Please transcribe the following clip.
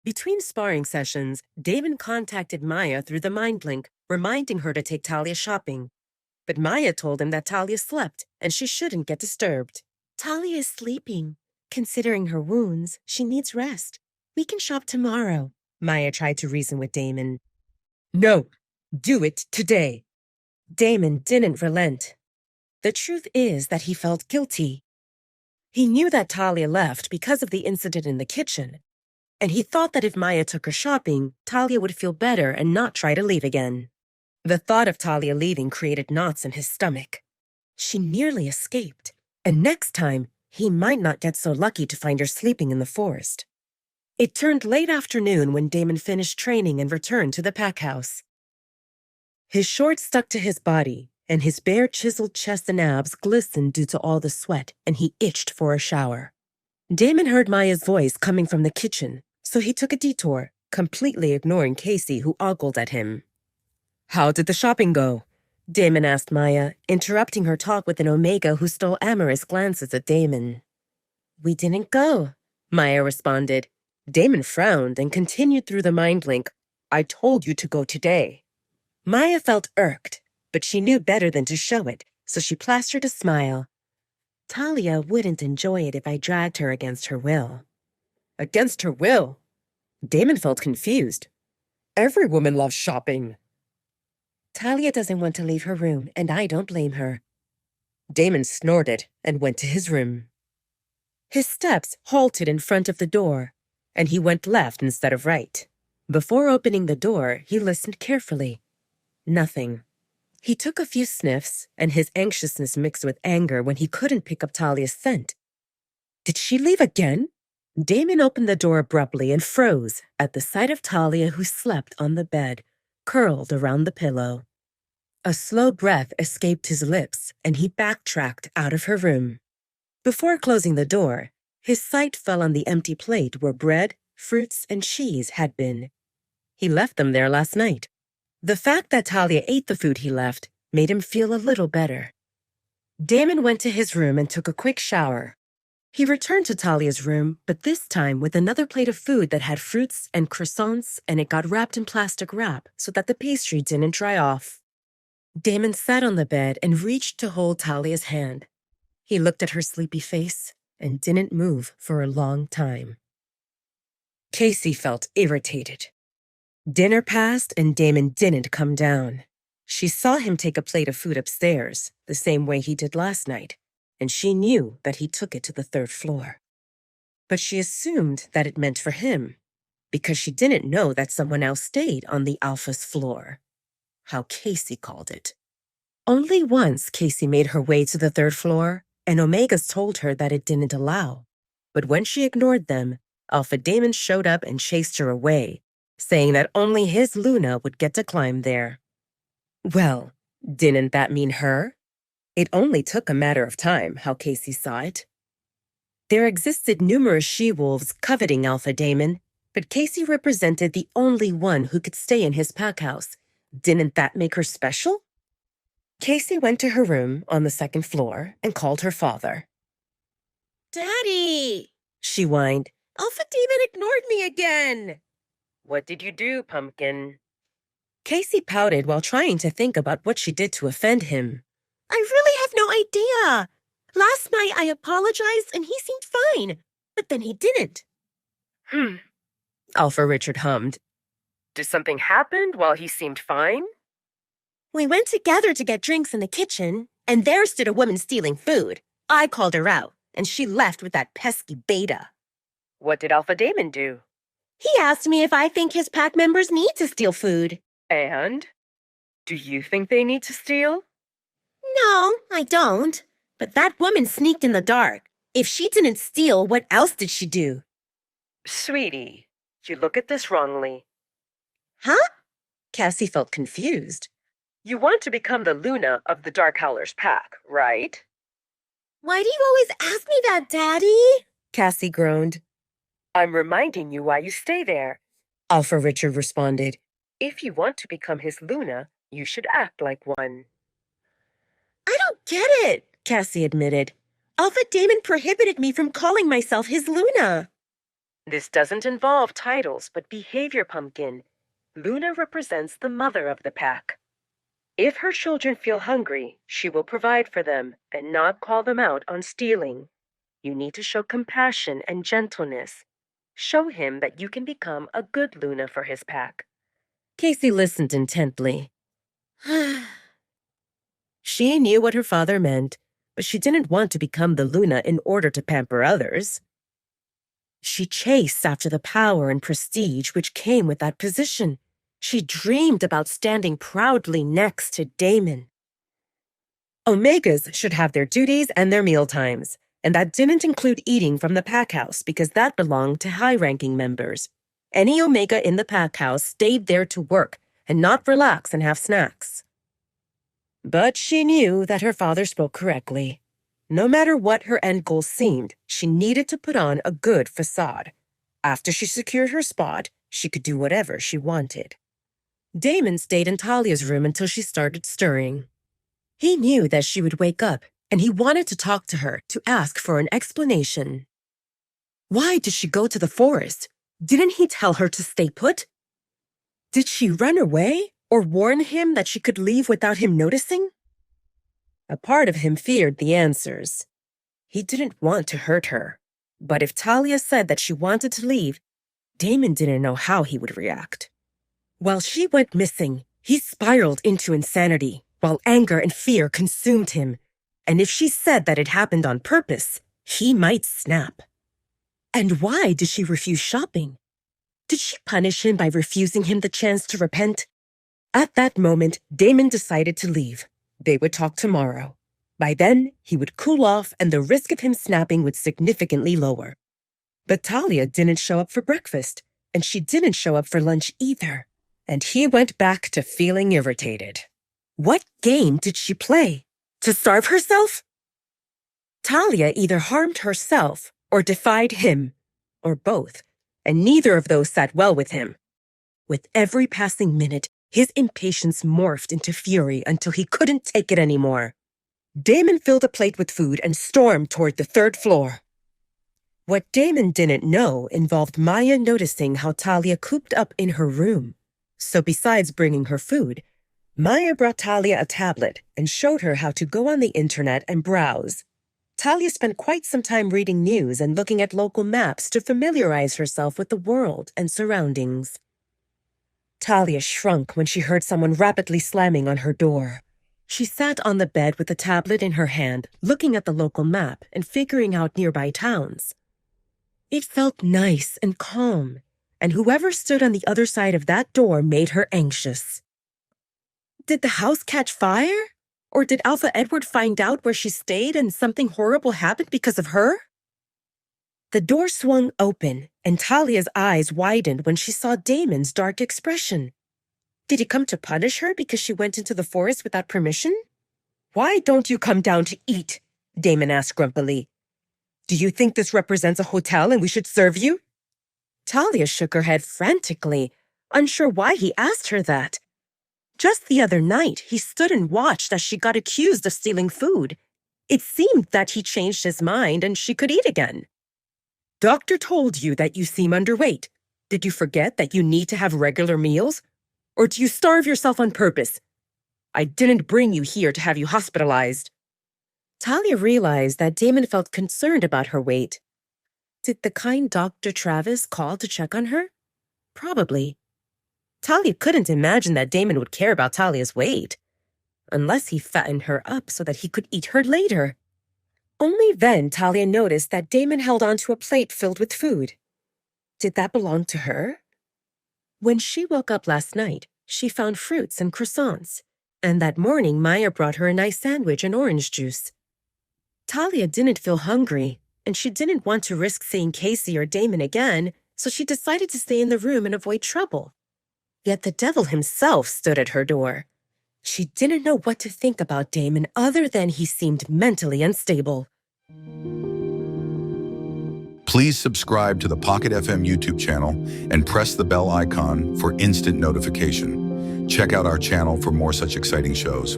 Between sparring sessions, Damon contacted Maya through the mind link, reminding her to take Talia shopping. But Maya told him that Talia slept and she shouldn't get disturbed. Talia is sleeping. Considering her wounds, she needs rest. We can shop tomorrow, Maya tried to reason with Damon. No, do it today. Damon didn't relent. The truth is that he felt guilty. He knew that Talia left because of the incident in the kitchen, and he thought that if Maya took her shopping, Talia would feel better and not try to leave again. The thought of Talia leaving created knots in his stomach. She nearly escaped, and next time, he might not get so lucky to find her sleeping in the forest. It turned late afternoon when Damon finished training and returned to the pack house. His shorts stuck to his body, and his bare chiseled chest and abs glistened due to all the sweat, and he itched for a shower. Damon heard Maya's voice coming from the kitchen, so he took a detour, completely ignoring Cassie, who ogled at him. How did the shopping go? Damon asked Maya, interrupting her talk with an Omega who stole amorous glances at Damon. We didn't go, Maya responded. Damon frowned and continued through the mind link. I told you to go today. Maya felt irked, but she knew better than to show it, so she plastered a smile. Talia wouldn't enjoy it if I dragged her against her will. Against her will? Damon felt confused. Every woman loves shopping. Talia doesn't want to leave her room, and I don't blame her. Damon snorted and went to his room. His steps halted in front of the door, and he went left instead of right. Before opening the door, he listened carefully. Nothing. He took a few sniffs, and his anxiousness mixed with anger when he couldn't pick up Talia's scent. Did she leave again? Damon opened the door abruptly and froze at the sight of Talia, who slept on the bed, curled around the pillow. A slow breath escaped his lips, and he backtracked out of her room. Before closing the door, his sight fell on the empty plate where bread, fruits, and cheese had been. He left them there last night. The fact that Talia ate the food he left made him feel a little better. Damon went to his room and took a quick shower. He returned to Talia's room, but this time with another plate of food that had fruits and croissants, and it got wrapped in plastic wrap so that the pastry didn't dry off. Damon sat on the bed and reached to hold Talia's hand. He looked at her sleepy face and didn't move for a long time. Cassie felt irritated. Dinner passed and Damon didn't come down. She saw him take a plate of food upstairs, the same way he did last night, and she knew that he took it to the third floor. But she assumed that it meant for him, because she didn't know that someone else stayed on the Alpha's floor. How Cassie called it. Only once Cassie made her way to the third floor, and Omegas told her that it didn't allow. But when she ignored them, Alpha Damon showed up and chased her away, saying that only his Luna would get to climb there. Well, didn't that mean her? It only took a matter of time, how Cassie saw it. There existed numerous she-wolves coveting Alpha Damon, but Cassie represented the only one who could stay in his pack house. Didn't that make her special? Cassie went to her room on the second floor and called her father. Daddy, she whined. Alpha Damon ignored me again. What did you do, Pumpkin? Cassie pouted while trying to think about what she did to offend him. I really have no idea. Last night I apologized and he seemed fine, but then he didn't. Alpha Richard hummed. Did something happen while he seemed fine? We went together to get drinks in the kitchen, and there stood a woman stealing food. I called her out, and she left with that pesky beta. What did Alpha Damon do? He asked me if I think his pack members need to steal food. And? Do you think they need to steal? No, I don't. But that woman sneaked in the dark. If she didn't steal, what else did she do? Sweetie, you look at this wrongly. Huh? Cassie felt confused. You want to become the Luna of the Dark Howler's pack, right? Why do you always ask me that, Daddy? Cassie groaned. I'm reminding you why you stay there, Alpha Richard responded. If you want to become his Luna, you should act like one. I don't get it, Cassie admitted. Alpha Damon prohibited me from calling myself his Luna. This doesn't involve titles, but behavior, Pumpkin. Luna represents the mother of the pack. If her children feel hungry, she will provide for them and not call them out on stealing. You need to show compassion and gentleness. Show him that you can become a good Luna for his pack. Cassie listened intently. She knew what her father meant, but she didn't want to become the Luna in order to pamper others. She chased after the power and prestige which came with that position. She dreamed about standing proudly next to Damon. Omegas should have their duties and their meal times, and that didn't include eating from the pack house because that belonged to high-ranking members. Any Omega in the pack house stayed there to work and not relax and have snacks. But she knew that her father spoke correctly. No matter what her end goal seemed, she needed to put on a good facade. After she secured her spot, she could do whatever she wanted. Damon stayed in Talia's room until she started stirring. He knew that she would wake up, and he wanted to talk to her to ask for an explanation. Why did she go to the forest? Didn't he tell her to stay put? Did she run away or warn him that she could leave without him noticing? A part of him feared the answers. He didn't want to hurt her, but if Talia said that she wanted to leave, Damon didn't know how he would react. While she went missing, he spiraled into insanity, while anger and fear consumed him. And if she said that it happened on purpose, he might snap. And why did she refuse shopping? Did she punish him by refusing him the chance to repent? At that moment, Damon decided to leave. They would talk tomorrow. By then, he would cool off and the risk of him snapping would significantly lower. But Talia didn't show up for breakfast, and she didn't show up for lunch either. And he went back to feeling irritated. What game did she play? To starve herself? Talia either harmed herself or defied him, or both, and neither of those sat well with him. With every passing minute, his impatience morphed into fury until he couldn't take it anymore. Damon filled a plate with food and stormed toward the third floor. What Damon didn't know involved Maya noticing how Talia cooped up in her room. So besides bringing her food, Maya brought Talia a tablet and showed her how to go on the internet and browse. Talia spent quite some time reading news and looking at local maps to familiarize herself with the world and surroundings. Talia shrunk when she heard someone rapidly slamming on her door. She sat on the bed with the tablet in her hand, looking at the local map and figuring out nearby towns. It felt nice and calm, and whoever stood on the other side of that door made her anxious. Did the house catch fire? Or did Alpha Edward find out where she stayed and something horrible happened because of her? The door swung open, and Talia's eyes widened when she saw Damon's dark expression. Did he come to punish her because she went into the forest without permission? Why don't you come down to eat? Damon asked grumpily. Do you think this represents a hotel and we should serve you? Talia shook her head frantically, unsure why he asked her that. Just the other night, he stood and watched as she got accused of stealing food. It seemed that he changed his mind and she could eat again. Doctor told you that you seem underweight. Did you forget that you need to have regular meals? Or do you starve yourself on purpose? I didn't bring you here to have you hospitalized. Talia realized that Damon felt concerned about her weight. Did the kind Dr. Travis call to check on her? Probably. Talia couldn't imagine that Damon would care about Talia's weight, unless he fattened her up so that he could eat her later. Only then Talia noticed that Damon held onto a plate filled with food. Did that belong to her? When she woke up last night, she found fruits and croissants, and that morning Maya brought her a nice sandwich and orange juice. Talia didn't feel hungry, and she didn't want to risk seeing Cassie or Damon again, so she decided to stay in the room and avoid trouble. Yet the devil himself stood at her door. She didn't know what to think about Damon other than he seemed mentally unstable. Please subscribe to the Pocket FM YouTube channel and press the bell icon for instant notification. Check out our channel for more such exciting shows.